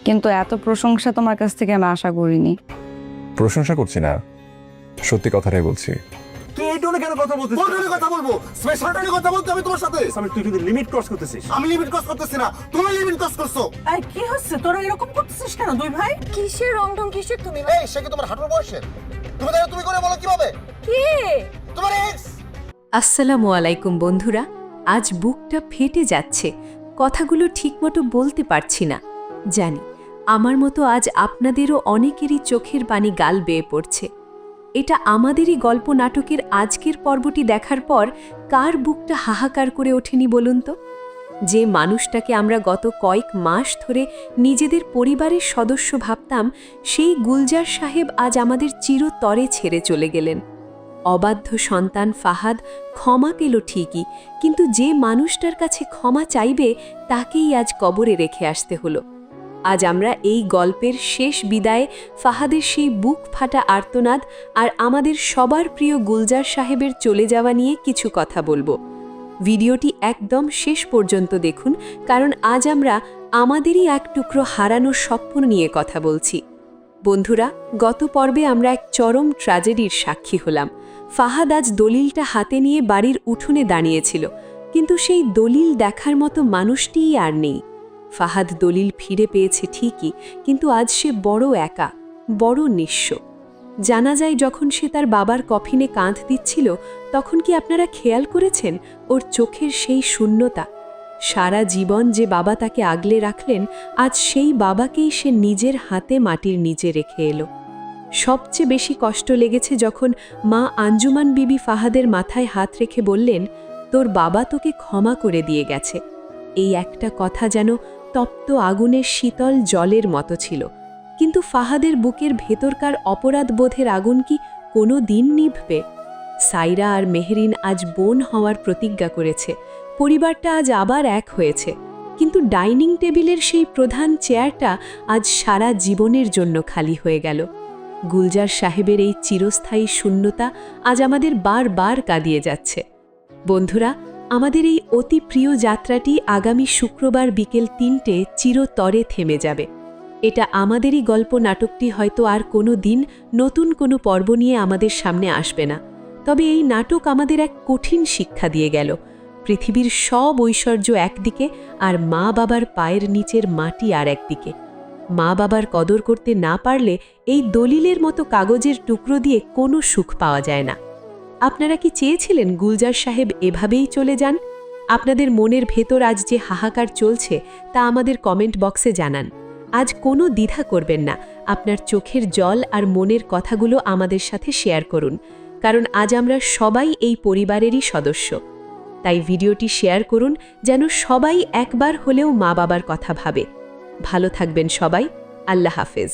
কিন্তু এত প্রশংসা তোমার কাছ থেকে আমি আশা করিনি। প্রশংসা করছি না, সত্যি কথাটাই বলছি। তুই এই টোনে কেন কথা বলতেছিস? কোন টোনে কথা বলবো? স্পেশাল টোনে কথা বলতে আমি তোমার সাথে। আমি তুই কিন্তু লিমিট ক্রস করতেছিস। আমি লিমিট ক্রস করতেছি না, তুমি লিমিট ক্রস করছো। এই কি হচ্ছে তোরা এরকম করতেছিস কেন দুই ভাই? কিসের রংঢং কিসের তুমি? এই সে কি তোমার হাঁটুর বয়সের? তুমি তাহলে তুমি করে বলো কিভাবে? কে? তোমার এক্স। আসসালামু আলাইকুম বন্ধুরা। আজ বুকটা ফেটে যাচ্ছে, কথাগুলো ঠিকমতো বলতে পারছি না। জানি আমার মতো আজ আপনাদেরও অনেকেরই চোখের পানি গাল বেয়ে পড়ছে। এটা আমাদেরই গল্প নাটকের আজকের পর্বটি দেখার পর কার বুকটা হাহাকার করে ওঠেনি বলুন তো? যে মানুষটাকে আমরা গত কয়েক মাস ধরে নিজেদের পরিবারের সদস্য ভাবতাম, সেই গুলজার সাহেব আজ আমাদের চিরতরে ছেড়ে চলে গেলেন। অবাধ্য সন্তান ফাহাদ ক্ষমা পেল ঠিকই, কিন্তু যে মানুষটার কাছে ক্ষমা চাইবে তাকেই আজ কবরে রেখে আসতে হলো। আজ আমরা এই গল্পের শেষ বিদায়ে ফাহাদের সেই বুক ফাটা আর্তনাদ আর আমাদের সবার প্রিয় গুলজার সাহেবের চলে যাওয়া নিয়ে কিছু কথা বলবো। ভিডিওটি একদম শেষ পর্যন্ত দেখুন, কারণ আজ আমরা আমাদেরই এক টুকরো হারানো স্বপ্ন নিয়ে কথা বলছি। বন্ধুরা, গত পর্বে আমরা এক চরম ট্র্যাজেডির সাক্ষী হলাম। ফাহাদ আজ দলিলটা হাতে নিয়ে বাড়ির উঠোনে দাঁড়িয়েছিল, কিন্তু সেই দলিল দেখার মতো মানুষটিই আর নেই। ফাহাদ দলিল ফিরে পেয়েছে ঠিকই, কিন্তু আজ সে বড় একা, বড় নিঃস্ব। জানা যায় যখন সে তার বাবার কফিনে কাঁধ দিচ্ছিল, তখন কি আপনারা খেয়াল করেছেন ওর চোখের সেই শূন্যতা? সারা জীবন যে বাবা তাকে আগলে রাখলেন, আজ সেই বাবাকেই সে নিজের হাতে মাটির নিচে রেখে এলো। সবচেয়ে বেশি কষ্ট লেগেছে যখন মা আঞ্জুমান বিবি ফাহাদের মাথায় হাত রেখে বললেন, তোর বাবা তোকে ক্ষমা করে দিয়ে গেছে। এই একটা কথা যেন তপ্ত আগুনের শীতল জলের মতো ছিল। কিন্তু ফাহাদের বুকের ভেতরকার অপরাধবোধের আগুন কি কোনো দিন নিভবে? সাইরা আর মেহরিন আজ বোন হওয়ার প্রতিজ্ঞা করেছে, পরিবারটা আজ আবার এক হয়েছে। কিন্তু ডাইনিং টেবিলের সেই প্রধান চেয়ারটা আজ সারা জীবনের জন্য খালি হয়ে গেল। গুলজার সাহেবের এই চিরস্থায়ী শূন্যতা আজ আমাদের বারবার কাঁদিয়ে যাচ্ছে। বন্ধুরা, আমাদের এই অতি প্রিয় যাত্রাটি আগামী শুক্রবার বিকেল ৩টে চিরতরে থেমে যাবে। এটা আমাদেরই গল্প নাটকটি হয়তো আর কোনো দিন নতুন কোনো পর্ব নিয়ে আমাদের সামনে আসবে না, তবে এই নাটক আমাদের এক কঠিন শিক্ষা দিয়ে গেল। পৃথিবীর সব ঐশ্বর্য একদিকে, আর মা বাবার পায়ের নিচের মাটি আর একদিকে। মা বাবার কদর করতে না পারলে এই দলিলের মতো কাগজের টুকরো দিয়ে কোনো সুখ পাওয়া যায় না। আপনারা কি চেয়েছিলেন গুলজার সাহেব এভাবেই চলে যান? আপনাদের মনের ভেতর আজ যে হাহাকার চলছে তা আমাদের কমেন্ট বক্সে জানান। আজ কোনো দ্বিধা করবেন না, আপনার চোখের জল আর মনের কথাগুলো আমাদের সাথে শেয়ার করুন, কারণ আজ আমরা সবাই এই পরিবারেরই সদস্য। তাই ভিডিওটি শেয়ার করুন, যেন সবাই একবার হলেও মা বাবার কথা ভাবে। ভালো থাকবেন সবাই। আল্লাহ হাফেজ।